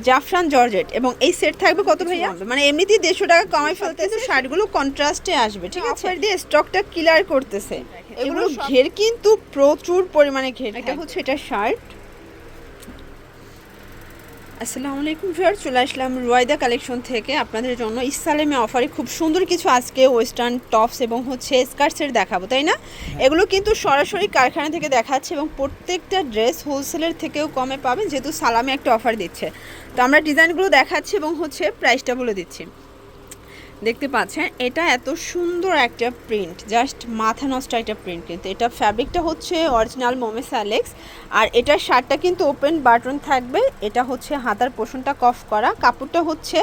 জাফরান জর্জেট এবং এই সেট থাকবে কত ভাইয়া? মানে এমনিতেই 150 টাকা কমাই ফেলতেছে, শার্টগুলো কন্ট্রাস্টে আসবে, ঠিক আছে? অফার দিয়ে স্টকটা ক্লিয়ার করতেছে। এগুলো ঘের কিন্তু প্রচুর পরিমাণে ঘের। এটা হচ্ছে এটা শার্ট। আসসালামু আলাইকুম ভিউয়ার, চলে আসলাম রুয়াইদা কালেকশন থেকে আপনাদের জন্য ইসলামে অফারে খুব সুন্দর কিছু আজকে ওয়েস্টার্ন টপস এবং হচ্ছে স্কার্টসের দেখাবো, তাই না? এগুলো কিন্তু সরাসরি কারখানা থেকে দেখাচ্ছে এবং প্রত্যেকটা ড্রেস হোলসেলের থেকেও কমে পাবেন, যেহেতু সালামে একটা অফার দিচ্ছে। তো আমরা ডিজাইনগুলো দেখাচ্ছি এবং হচ্ছে প্রাইসটা বলে দিচ্ছি। দেখতে পাচ্ছেন এটা এত সুন্দর একটা প্রিন্ট, জাস্ট মাথা নষ্ট একটা প্রিন্ট। কিন্তু এটা ফ্যাব্রিকটা হচ্ছে অরিজিনাল মোমেস অ্যালেক্স, আর এটার শার্টটা কিন্তু ওপেন বাটন থাকবে। এটা হচ্ছে হাতার পোষণটা কফ করা, কাপড়টা হচ্ছে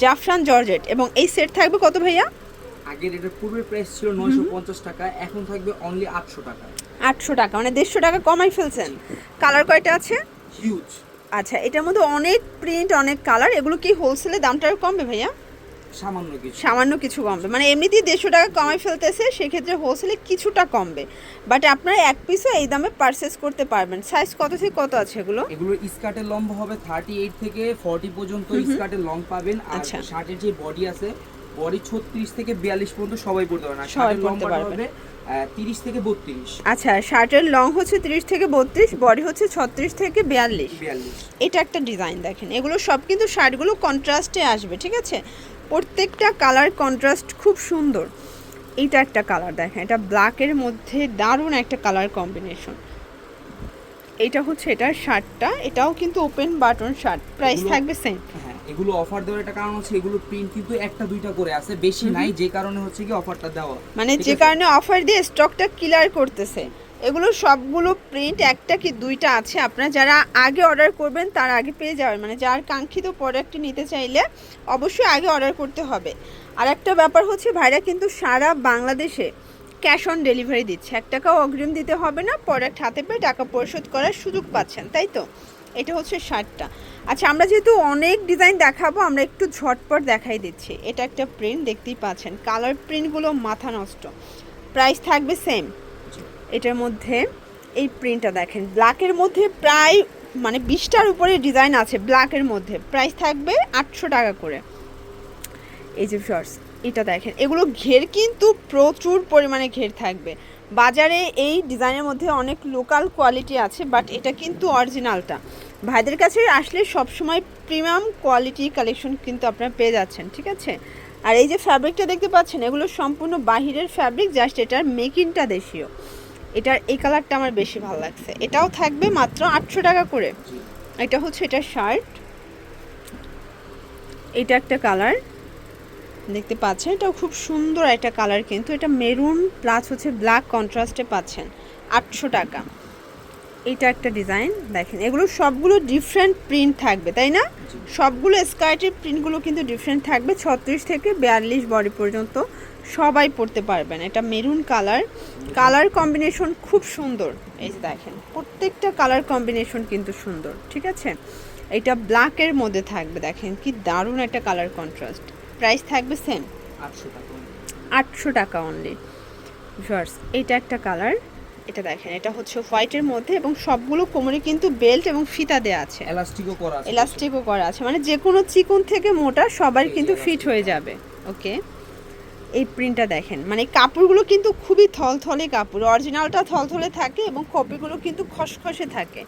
জাফরান জর্জেট এবং এই সেট থাকবে কত ভাইয়া? আগের এটার পূর্বের প্রাইস ছিল 950 টাকা, এখন থাকবে অনলি 800 টাকা। 800 টাকা, মানে 150 টাকা কমাই ফেলছেন। কালার কয়টা আছে? হিউজ। আচ্ছা, এটার মধ্যে অনেক প্রিন্ট, অনেক কালার। এগুলো কি হোলসেলে দামটা কমবে ভাইয়া? সামান্য কিছু কমবে, মানে এমনিতেই 150 টাকা কমাই ফেলতেছে, সেক্ষেত্রে হোলসেলে কিছুটা কমবে। বাট আপনারা এক পিসও এই দামে পারচেস করতে পারবেন। সাইজ কত থেকে কত আছে এগুলো? এগুলো স্কার্টের লম্বা হবে 38 থেকে 40 পর্যন্ত স্কার্টের লং পাবেন। আর শার্টের যে বডি আছে, বডি 36 থেকে 42 পর্যন্ত সবাই পড়তে পারবে না, শার্টের লম্বা হবে 30 থেকে 32। আচ্ছা, শার্টের লং হচ্ছে 30 থেকে 32, বডি হচ্ছে 36 থেকে 42। এটা একটা ডিজাইন দেখেন, এগুলো সব কিন্তু শার্টগুলো কন্ট্রাস্টে আসবে, ঠিক আছে? প্রত্যেকটা কালার কন্ট্রাস্ট খুব সুন্দর। এইটা একটা কালার দেখেন, এটা ব্ল্যাকের মধ্যে দারুণ একটা কালার কম্বিনেশন। এটা হচ্ছে এটার শার্টটা, এটাও কিন্তু ওপেন বাটন শার্ট, প্রাইস থাকবে সেম। হ্যাঁ, এগুলো অফার দেওয়ার একটা কারণ হচ্ছে এগুলো প্রিন্ট কিন্তু একটা দুইটা করে আছে, বেশি নাই, যে কারণে হচ্ছে কি অফারটা দেওয়া, মানে যে কারণে অফার দিয়ে স্টকটা ক্লিয়ার করতেছে। এগুলো সবগুলো প্রিন্ট একটা কি দুইটা আছে, আপনারা যারা আগে অর্ডার করবেন তার আগে পেয়ে যাবেন। মানে যার কাঙ্ক্ষিত প্রোডাক্টটি নিতে চাইলে অবশ্যই আগে অর্ডার করতে হবে। আর একটা ব্যাপার হচ্ছে, ভাইরা কিন্তু সারা বাংলাদেশে ক্যাশ অন ডেলিভারি দিচ্ছে, 1 টাকাও অগ্রিম দিতে হবে না, প্রোডাক্ট হাতে পেয়ে টাকা পরিশোধ করার সুযোগ পাচ্ছেন, তাই তো? এটা হচ্ছে শার্টটা। আচ্ছা, আমরা যেহেতু অনেক ডিজাইন দেখাবো, আমরা একটু ঝটপট দেখাই দিচ্ছি। এটা একটা প্রিন্ট, দেখতেই পাচ্ছেন, কালার প্রিন্টগুলো মাথা নষ্ট। প্রাইস থাকবে সেম। এটার মধ্যে এই প্রিন্টটা দেখেন, ব্ল্যাকের মধ্যে প্রায় মানে 20টার উপরে ডিজাইন আছে ব্ল্যাকের মধ্যে, প্রাইস থাকবে 800 টাকা করে। এই যে শর্টস, এটা দেখেন, এগুলো ঘের কিন্তু প্রচুর পরিমাণে ঘের থাকবে। বাজারে এই ডিজাইনের মধ্যে অনেক লোকাল কোয়ালিটি আছে, বাট এটা কিন্তু অরিজিনালটা। ভাইদের কাছে আসলে সবসময় প্রিমিয়াম কোয়ালিটি কালেকশন কিন্তু আপনারা পেয়ে যাচ্ছেন, ঠিক আছে? আর এই যে ফ্যাব্রিকটা দেখতে পাচ্ছেন, এগুলো সম্পূর্ণ বাহিরের ফ্যাব্রিক, জাস্ট এটার মেকিংটা দেশীয়। এটার এই কালারটা আমার বেশি ভালো লাগছে। এটাও থাকবে মাত্র 800 টাকা করে। এটা হচ্ছে এটা শার্ট, এটা একটা কালার দেখতে পাচ্ছেন, এটাও খুব সুন্দর একটা কালার, কিন্তু এটা মেরুন প্লাস হচ্ছে ব্ল্যাক কন্ট্রাস্টে পাচ্ছেন, 800 টাকা। এটা একটা ডিজাইন দেখেন, এগুলো সবগুলো ডিফারেন্ট প্রিন্ট থাকবে, তাই না? সবগুলো স্কার্টের প্রিন্টগুলো কিন্তু ডিফারেন্ট থাকবে, 36 থেকে 42 বডি পর্যন্ত সবাই পরতে পারবেন। এটা মেরুন কালার, কালার কম্বিনেশন খুব সুন্দর। এই যে দেখেন, প্রত্যেকটা কালার কম্বিনেশন কিন্তু সুন্দর, ঠিক আছে? এটা ব্ল্যাকের মধ্যে থাকবে, দেখেন কি দারুণ একটা কালার কন্ট্রাস্ট। প্রাইস থাকবে সেম 800 টাকা অনলি। ভিউয়ার্স, এটা একটা কালার, এটা দেখেন, এটা হচ্ছে হোয়াইটের মধ্যে এবং সবগুলো কোমরে কিন্তু বেল্ট এবং ফিতা দেওয়া আছে, এলাস্টিকও করা আছে, মানে যে কোনো চিকন থেকে মোটা সবার কিন্তু ফিট হয়ে যাবে। ওকে, এই প্রিন্টটা দেখেন, মানে কাপড়গুলো কিন্তু খুবই থলথলে কাপড়, অরিজিনালটা থলথলে থাকে এবং কপিগুলো কিন্তু খসখসে থাকে।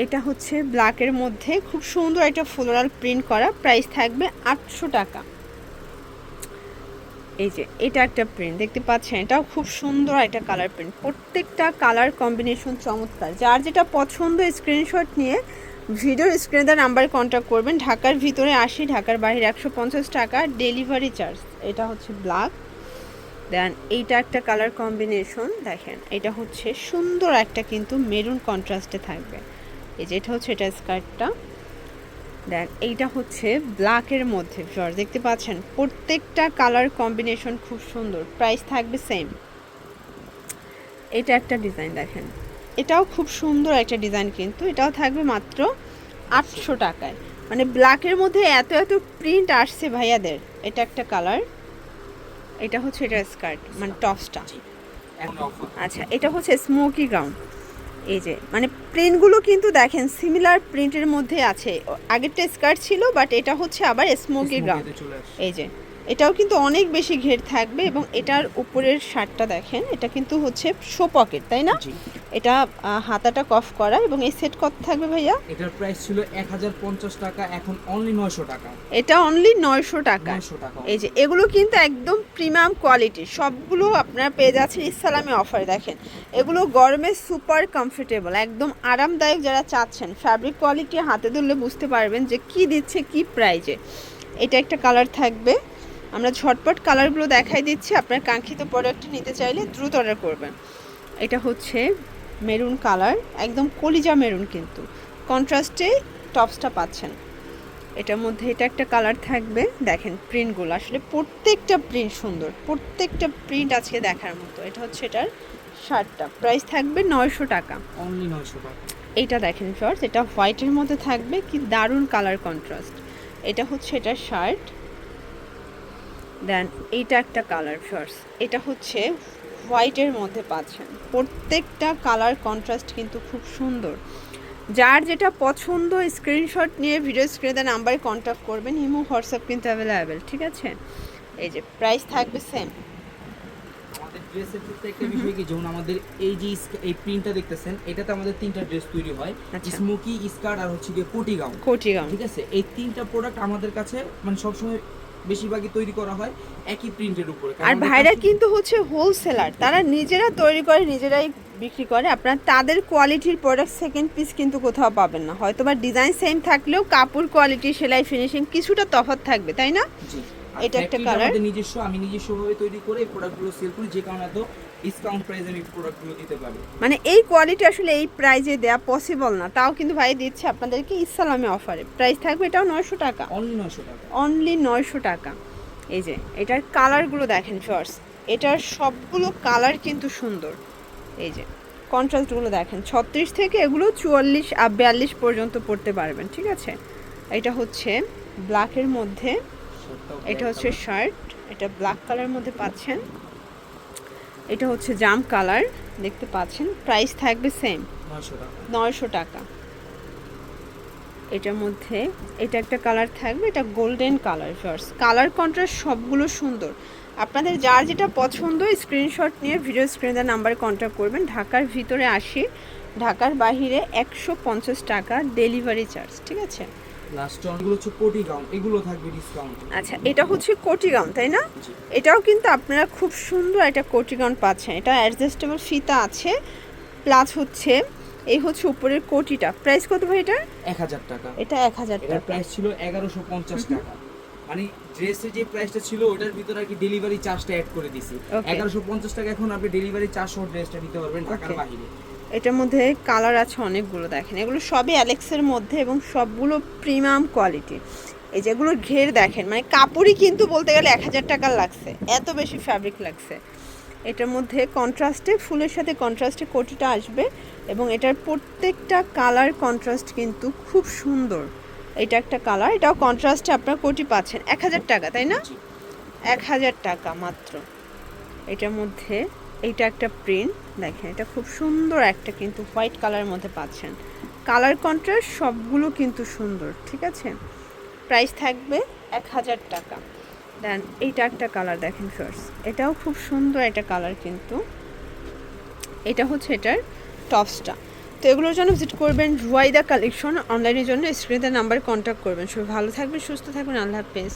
এটা হচ্ছে ব্ল্যাকের মধ্যে খুব সুন্দর একটা ফ্লোরাল প্রিন্ট করা, প্রাইস থাকবে 800 টাকা। এই যে এটা একটা প্রিন্ট দেখতে পাচ্ছেন, এটাও খুব সুন্দর একটা কালার প্রিন্ট, প্রত্যেকটা কালার কম্বিনেশন চমৎকার। যার যেটা পছন্দ স্ক্রিনশট নিয়ে ভিডিওর স্ক্রিনে দেওয়া নাম্বারে কন্ট্যাক্ট করবেন। ঢাকার ভিতরে 80, ঢাকার বাইরে 150 টাকা ডেলিভারি চার্জ। এটা হচ্ছে ব্ল্যাক, দেন এইটা একটা কালার কম্বিনেশন দেখেন, এটা হচ্ছে সুন্দর একটা কিন্তু মেরুন কন্ট্রাস্টে থাকবে। এই যে এটা হচ্ছে এটা স্কার্টটা, দেন এইটা হচ্ছে ব্ল্যাকের মধ্যে জর্জ, দেখতে পাচ্ছেন প্রত্যেকটা কালার কম্বিনেশন খুব সুন্দর, প্রাইস থাকবে সেম। এটা একটা ডিজাইন দেখেন, এটাও খুব সুন্দর একটা ডিজাইন, কিন্তু এটাও থাকবে মাত্র 800 টাকায়। মানে ব্ল্যাকের মধ্যে এত এত প্রিন্ট আসছে ভাইয়াদের। এটা একটা কালার, এটা হচ্ছে এটা স্কার্ট মানে টপসটা। আচ্ছা, এটা হচ্ছে স্মোকি ব্রাউন, এই যে মানে প্রিন্টগুলো কিন্তু দেখেন সিমিলার প্রিন্টের মধ্যে আছে, আগেরটা স্কার্ট ছিল বাট এটা হচ্ছে আবার স্মোকি গ্রাউন্ড। এই যে এটাও কিন্তু অনেক বেশি ঘের থাকবে এবং এটার উপরের শার্টটা দেখেন, এটা কিন্তু হচ্ছে শো পকেট, তাই না? এটা হাতাটা কফ করা এবং এই সেট কত থাকবে ভাইয়া? এটার প্রাইস ছিল 1050 টাকা, এখন অনলি 900 টাকা। এটা অনলি 900 টাকা। 900 টাকা। এই যে এগুলো কিন্তু একদম প্রিমিয়াম কোয়ালিটি, সবগুলো আপনারা পেয়ে যাচ্ছেন ইসলামী অফার। দেখেন এগুলো গরমে সুপার কমফোর্টেবল, একদম আরামদায়ক। যারা চাচ্ছেন ফ্যাব্রিক কোয়ালিটি হাতে ধরলে বুঝতে পারবেন যে কি দিচ্ছে কি প্রাইজে। এটা একটা কালার থাকবে, আমরা ঝটপট কালারগুলো দেখাই দিচ্ছি, আপনার কাঙ্ক্ষিত প্রোডাক্ট নিতে চাইলে দ্রুত অর্ডার করবেন। এটা হচ্ছে মেরুন কালার, একদম কলিজা মেরুন, কিন্তু কন্ট্রাস্টে টপসটা পাচ্ছেন। এটার মধ্যে এটা একটা কালার থাকবে, দেখেন প্রিন্টগুলো আসলে প্রত্যেকটা প্রিন্ট সুন্দর, প্রত্যেকটা প্রিন্ট আজকে দেখার মতো। এটা হচ্ছে এটার শার্টটা, প্রাইস থাকবে 900 টাকা, অনলি 900 টাকা। এইটা দেখেন শর্টস, এটা হোয়াইটের মধ্যে থাকবে, কি দারুণ কালার কন্ট্রাস্ট। এটা হচ্ছে এটার শার্ট, দেন এইটা একটা কালার শর্টস, এটা হচ্ছে হোয়াইটের মধ্যে পাচ্ছেন। প্রত্যেকটা কালার কন্ট্রাস্ট কিন্তু খুব সুন্দর। যার যেটা পছন্দ স্ক্রিনশট নিয়ে ভিডিও স্ক্রিনে নাম্বারে কন্ট্যাক্ট করবেন, ইমো হোয়াটসঅ্যাপ কিন্তু অ্যাভেলেবেল, ঠিক আছে? এই যে প্রাইস থাকবে সেম। আমাদের ড্রেসের প্রত্যেকটা বিষয় কি, যেমন আমাদের এই যে এই প্রিন্টটা দেখতেছেন, এটাতে আমাদের তিনটা ড্রেস তৈরি হয়, স্মোকি, স্কার্ট আর হচ্ছে গিয়ে কোটি গাউন। কোটি গাউন, ঠিক আছে? এই তিনটা প্রোডাক্ট আমাদের কাছে মানে সবসময় বেশিরভাগই তৈরি করা হয় একই প্রিন্টের উপরে। আর ভাইরা কিন্তু হচ্ছে হোলসেলার, তারা নিজেরা তৈরি করে নিজেরাই বিক্রি করে। আপনারা তাদের কোয়ালিটির প্রোডাক্ট সেকেন্ড পিস কিন্তু কোথাও পাবেন না, হয়তো বা ডিজাইন সেম থাকলেও কাপড় কোয়ালিটি, সেলাই, ফিনিশিং কিছুটা তফাৎ থাকবে, তাই না? এটা একটা কালার, নিজস্ব, আমি নিজস্বভাবে তৈরি করে এই প্রোডাক্টগুলো সেল করি, যে কারণে এত ডিসকাউন্ট প্রাইসে আমি প্রোডাক্টগুলো দিতে পারি। মানে এই কোয়ালিটি আসলে এই প্রাইজে দেওয়া পসিবল না, তাও কিন্তু ভাই দিচ্ছে আপনাদেরকে ইসলামী অফারে। প্রাইস থাকবে এটাও 900 টাকা, অনলি 900 টাকা, অনলি 900 টাকা। এই যে এটার কালারগুলো দেখেন শর্টস, এটার সবগুলো কালার কিন্তু সুন্দর। এই যে কন্ট্রাস্টগুলো দেখেন, 36 থেকে এগুলো 44 আর 42 পর্যন্ত পড়তে পারবেন, ঠিক আছে? এটা হচ্ছে ব্ল্যাকের মধ্যে, এটা হচ্ছে শার্ট, এটা ব্ল্যাক কালারের মধ্যে পাচ্ছেন। এটা হচ্ছে জাম কালার, দেখতে পাচ্ছেন। প্রাইস থাকবে সেম 900 টাকা। এটার মধ্যে এটা একটা কালার থাকবে, এটা golden colour shorts, colour contrast সবগুলো সুন্দর। আপনাদের যার যেটা পছন্দ স্ক্রিনশট নিয়ে ভিডিও স্ক্রিনে নাম্বারে কন্ট্যাক্ট করবেন। ঢাকার ভিতরে 80, ঢাকার বাইরে 150 টাকা ডেলিভারি চার্জ, ঠিক আছে? লাস্ট অনগুলো হচ্ছে কোটি গাউন, এগুলো থাকবে ডিসকাউন্ট। আচ্ছা, এটা হচ্ছে কোটি গাউন, তাই না? এটাও কিন্তু আপনারা খুব সুন্দর একটা কোটি গাউন পাচ্ছেন, এটা অ্যাডজাস্টেবল ফিতা আছে, প্লাস হচ্ছে এই হচ্ছে উপরের কোটিটা। প্রাইস কত ভাই এটা? 1000 টাকা। এটা 1000 টাকা, প্রাইস ছিল 1150 টাকা। মানে ড্রেসের যে প্রাইসটা ছিল ওটার ভিতরে আর কি ডেলিভারি চার্জটা অ্যাড করে দিছি। 1150 টাকা এখন আপনি ডেলিভারি চার্জ সহ ড্রেসটা নিতে পারবেন ঢাকার বাইরে। এটার মধ্যে কালার আছে অনেকগুলো, দেখেন এগুলো সবই অ্যালেক্সের মধ্যে এবং সবগুলো প্রিমিয়াম কোয়ালিটি। এই যেগুলো ঘের দেখেন, মানে কাপড়ই কিন্তু বলতে গেলে 1000 টাকার লাগছে, এত বেশি ফ্যাব্রিক লাগছে। এটার মধ্যে কন্ট্রাস্টে ফুলের সাথে কন্ট্রাস্টে কোটিটা আসবে এবং এটার প্রত্যেকটা কালার কন্ট্রাস্ট কিন্তু খুব সুন্দর। এটা একটা কালার, এটাও কন্ট্রাস্টে আপনার কোটি পাচ্ছেন 1000 টাকা, তাই না? 1000 টাকা মাত্র। এটার মধ্যে এইটা একটা প্রিন্ট দেখেন, এটা খুব সুন্দর একটা কিন্তু হোয়াইট কালারের মধ্যে পাচ্ছেন, কালার কন্ট্রাস্ট সবগুলো কিন্তু সুন্দর, ঠিক আছে? প্রাইস থাকবে 1000 টাকা। দেন এইটা একটা কালার দেখেন ফার্স্ট, এটাও খুব সুন্দর একটা কালার কিন্তু, এটা হচ্ছে এটার টপসটা। তো এগুলোর জন্য ভিজিট করবেন রুয়াইদা কালেকশন, অনলাইনের জন্য স্ক্রিনে নাম্বার কন্ট্যাক্ট করবেন। সবাই ভালো থাকবেন, সুস্থ থাকবেন, আল্লাহ হাফেজ।